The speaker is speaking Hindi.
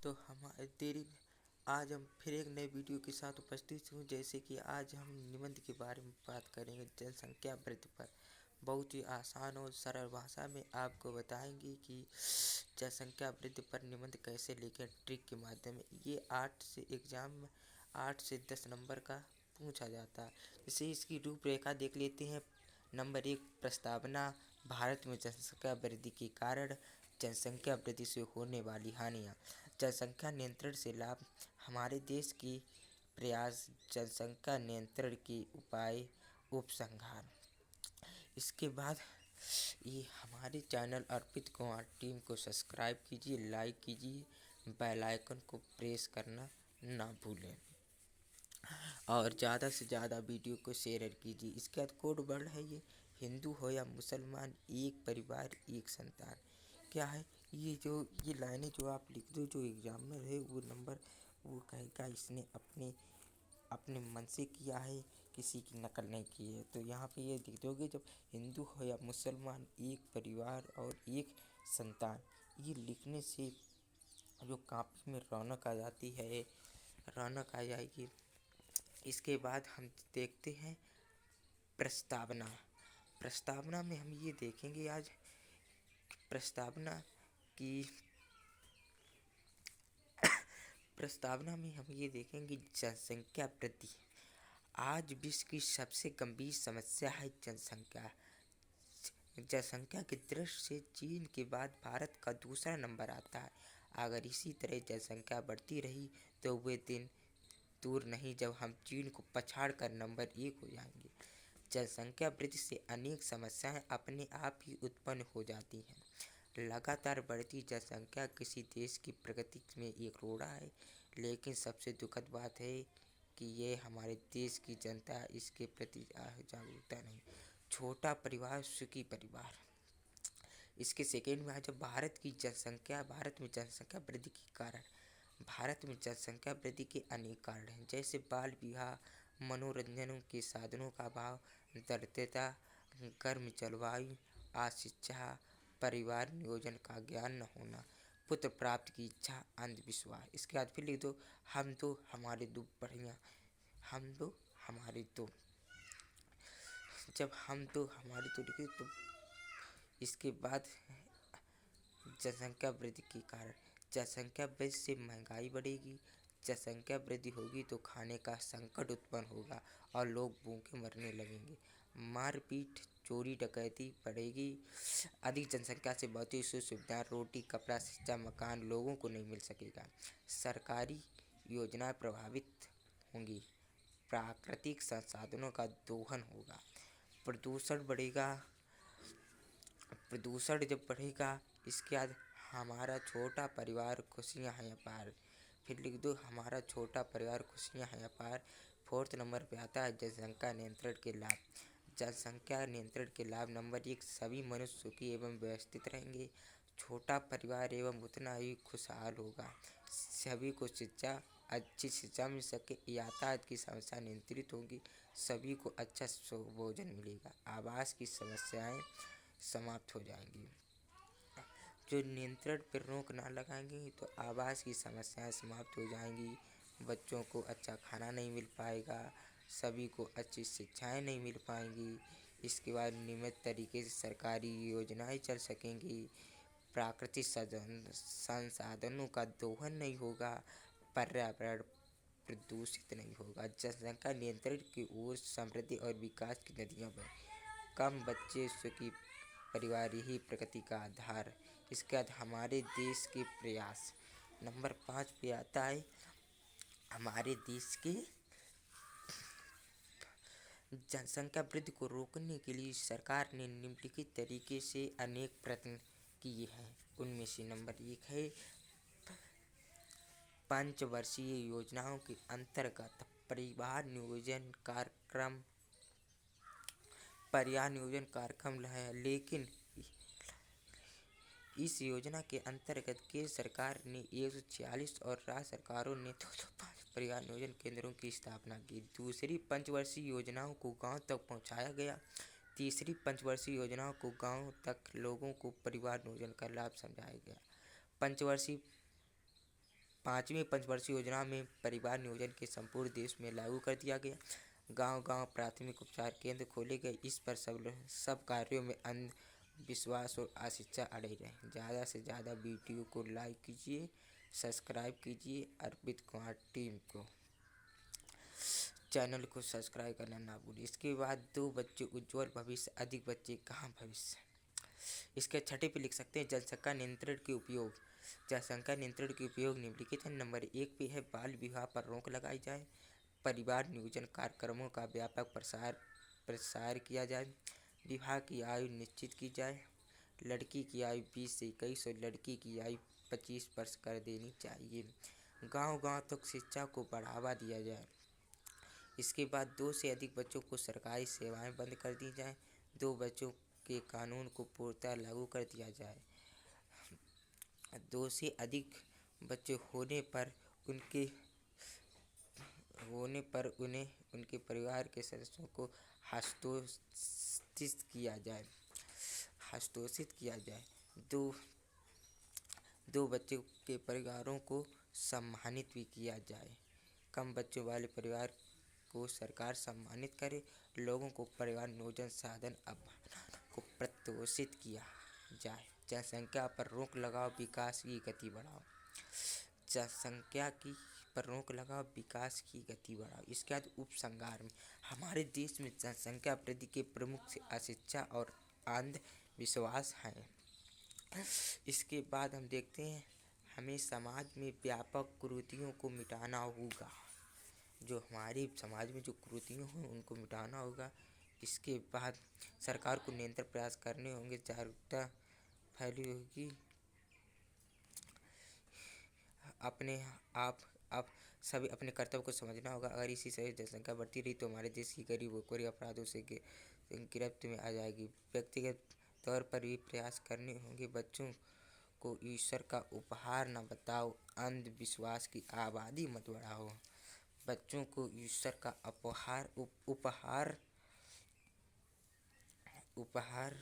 तो हमारे तेरी आज हम फिर एक नए वीडियो के साथ उपस्थित हूँ। जैसे कि आज हम निबंध के बारे में बात करेंगे, जनसंख्या वृद्धि पर। बहुत ही आसान और सरल भाषा में आपको बताएंगे कि जनसंख्या वृद्धि पर निबंध कैसे लिखें, ट्रिक के माध्यम में। ये 8 से 10 नंबर का पूछा जाता है। जैसे इसकी रूपरेखा देख लेते हैं। नंबर 1, प्रस्तावना। भारत में जनसंख्या वृद्धि के कारण जनसंख्या वृद्धि से होने वाली हानियाँ। जनसंख्या नियंत्रण से लाभ। हमारे देश की प्रयास, जनसंख्या नियंत्रण के उपाय, उपसंहार। इसके बाद ये हमारे चैनल अर्पित कुमार टीम को सब्सक्राइब कीजिए, लाइक कीजिए, बेल आइकन को प्रेस करना ना भूलें और ज़्यादा से ज़्यादा वीडियो को शेयर कीजिए। इसके बाद कोड वर्ड है ये, हिंदू हो या मुसलमान, एक परिवार एक संतान। क्या है ये लाइनें जो आप लिख दो, जो एग्जामिनर है वो नंबर वो कहेगा इसने अपने मन से किया है, किसी की नकल नहीं की है। तो यहाँ पे ये लिख दोगे, जब हिंदू हो या मुसलमान, एक परिवार और एक संतान। ये लिखने से जो कापी में रौनक आ जाती है, रौनक आ जाएगी। इसके बाद हम देखते हैं प्रस्तावना। प्रस्तावना में हम ये देखेंगे आज प्रस्तावना में हम ये देखेंगे जनसंख्या वृद्धि। आज विश्व की सबसे गंभीर समस्या है जनसंख्या। जनसंख्या की दृष्टि से चीन के बाद भारत का दूसरा नंबर आता है। अगर इसी तरह जनसंख्या बढ़ती रही तो वे दिन दूर नहीं जब हम चीन को पछाड़ कर नंबर 1 हो जाएंगे। जनसंख्या वृद्धि से अनेक समस्याएं अपने आप ही उत्पन्न हो जाती हैं। लगातार बढ़ती जनसंख्या किसी देश की प्रगति में एक रोड़ा है, लेकिन सबसे दुखद बात है कि ये हमारे देश की जनता इसके प्रति जागरूकता नहीं। छोटा परिवार सुखी परिवार। इसके सेकेंड में है जब भारत में जनसंख्या वृद्धि के कारण। भारत में जनसंख्या वृद्धि के अनेक कारण हैं, जैसे बाल विवाह, मनोरंजनों के साधनों का अभाव, दरिद्रता, गर्म जलवायु, अशिक्षा, परिवार नियोजन का ज्ञान न होना, पुत्र प्राप्ति की इच्छा, अंधविश्वास। इसके बाद फिर लिख दो, हम दो हमारे दो बढ़िया, हम दो हमारे दो। जब हम दो हमारे दो लिखे तो इसके बाद जनसंख्या वृद्धि के कारण। जनसंख्या वृद्धि से महंगाई बढ़ेगी। जनसंख्या वृद्धि होगी तो खाने का संकट उत्पन्न होगा और लोग भूखे मरने लगेंगे। मारपीट, चोरी डकैती बढ़ेगी। अधिक जनसंख्या से बहुत सी सुविधाएं, रोटी, कपड़ा, शिक्षा, मकान लोगों को नहीं मिल सकेगा। सरकारी योजनाएं प्रभावित होंगी। प्राकृतिक संसाधनों का दोहन होगा। प्रदूषण बढ़ेगा। प्रदूषण जब बढ़ेगा, इसके बाद हमारा छोटा परिवार खुशियाँ हैं अपार। फिर लिख दो, हमारा छोटा परिवार खुशियाँ हैं अपार। फोर्थ नंबर पे आता है जनसंख्या नियंत्रण के लाभ। जनसंख्या नियंत्रण के लाभ। नंबर 1, सभी मनुष्य सुखी एवं व्यवस्थित रहेंगे। छोटा परिवार एवं उतना ही खुशहाल होगा। सभी को अच्छी शिक्षा मिल सके, यातायात की समस्या नियंत्रित होगी, सभी को अच्छा भोजन मिलेगा, आवास की समस्याएं समाप्त हो जाएंगी। जो नियंत्रण पर रोक ना लगाएंगे तो आवास की समस्याएं समाप्त हो जाएंगी। बच्चों को अच्छा खाना नहीं मिल पाएगा, सभी को अच्छी शिक्षाएं नहीं मिल पाएंगी। इसके बाद नियमित तरीके से सरकारी योजनाएं चल सकेंगी। प्राकृतिक संसाधनों का दोहन नहीं होगा। पर्यावरण प्रदूषित नहीं होगा। जनसंख्या नियंत्रण की ओर समृद्धि और विकास की नदियाँ बहें। कम बच्चे, सुखी परिवार यही प्रगति का आधार। इसके बाद हमारे देश के प्रयास। नंबर 5 पे आता है हमारे देश के जनसंख्या वृद्धि को रोकने के लिए सरकार ने निम्नलिखित तरीके से अनेक प्रयत्न किए हैं। उनमें से नंबर 1 है पंचवर्षीय योजनाओं के अंतर्गत परिवार नियोजन कार्यक्रम है। लेकिन इस योजना के अंतर्गत केंद्र सरकार ने 146 और राज्य सरकारों ने 205 परिवार नियोजन केंद्रों की स्थापना की। दूसरी पंचवर्षीय योजनाओं को गांव तक पहुंचाया गया। तीसरी पंचवर्षीय योजनाओं को गांव तक लोगों को परिवार नियोजन का लाभ समझाया गया। पंचवर्षीय 5वीं पंचवर्षीय योजना में परिवार नियोजन के संपूर्ण देश में लागू कर दिया गया। गांव-गांव प्राथमिक उपचार केंद्र खोले गए। इस पर सब कार्यों में अंधविश्वास और अशिक्षा अड़े रहे। ज़्यादा से ज़्यादा वीडियो को लाइक कीजिए, सब्सक्राइब कीजिए। अर्पित कुमार टीम को चैनल को सब्सक्राइब करना ना भूलिए। इसके बाद 2 बच्चे उज्जवल भविष्य, अधिक बच्चे कहाँ भविष्य। इसके छठे पे लिख सकते हैं जनसंख्या नियंत्रण के उपयोग। जनसंख्या नियंत्रण के उपयोग निम्नलिखित है। नंबर 1 पे है बाल विवाह पर रोक लगाई जाए, परिवार नियोजन कार्यक्रमों का व्यापक प्रसार किया जाए, विवाह की आयु निश्चित की जाए, लड़की की आयु 20 से 21 और लड़की की आयु 25 वर्ष कर देनी चाहिए। गांव-गांव तक शिक्षा को बढ़ावा दिया जाए। इसके बाद 2 से अधिक बच्चों को सरकारी सेवाएं बंद कर दी जाए। 2 बच्चों के कानून को पूर्णतः लागू कर दिया जाए। 2 से अधिक बच्चे होने पर उन्हें उनके परिवार के सदस्यों को हस्तोषित किया जाए। 2 बच्चों के परिवारों को सम्मानित भी किया जाए। कम बच्चों वाले परिवार को सरकार सम्मानित करे। लोगों को परिवार नियोजन साधन अपनाने को प्रोत्साहित किया जाए। जनसंख्या पर रोक लगाओ, विकास की गति बढ़ाओ। जनसंख्या पर रोक लगाओ, विकास की गति बढ़ाओ। इसके बाद उपसंहार में हमारे देश में जनसंख्या वृद्धि के प्रमुख से अशिक्षा और अंधविश्वास हैं। इसके बाद हम देखते हैं हमें समाज में व्यापक कुरीतियों को मिटाना होगा। जो हमारे समाज में जो कुरीतियाँ हैं उनको मिटाना होगा। इसके बाद सरकार को निरंतर प्रयास करने होंगे, जागरूकता फैली होगी। आप सभी अपने कर्तव्य को समझना होगा। अगर इसी से जनसंख्या बढ़ती रही तो हमारे देश की गरीब और अपराधों से गिरफ्त में आ जाएगी। व्यक्तिगत तौर पर भी प्रयास करने होंगे। बच्चों को ईश्वर का उपहार न बताओ, अंधविश्वास की आबादी मत बढ़ाओ। बच्चों को ईश्वर का उपहार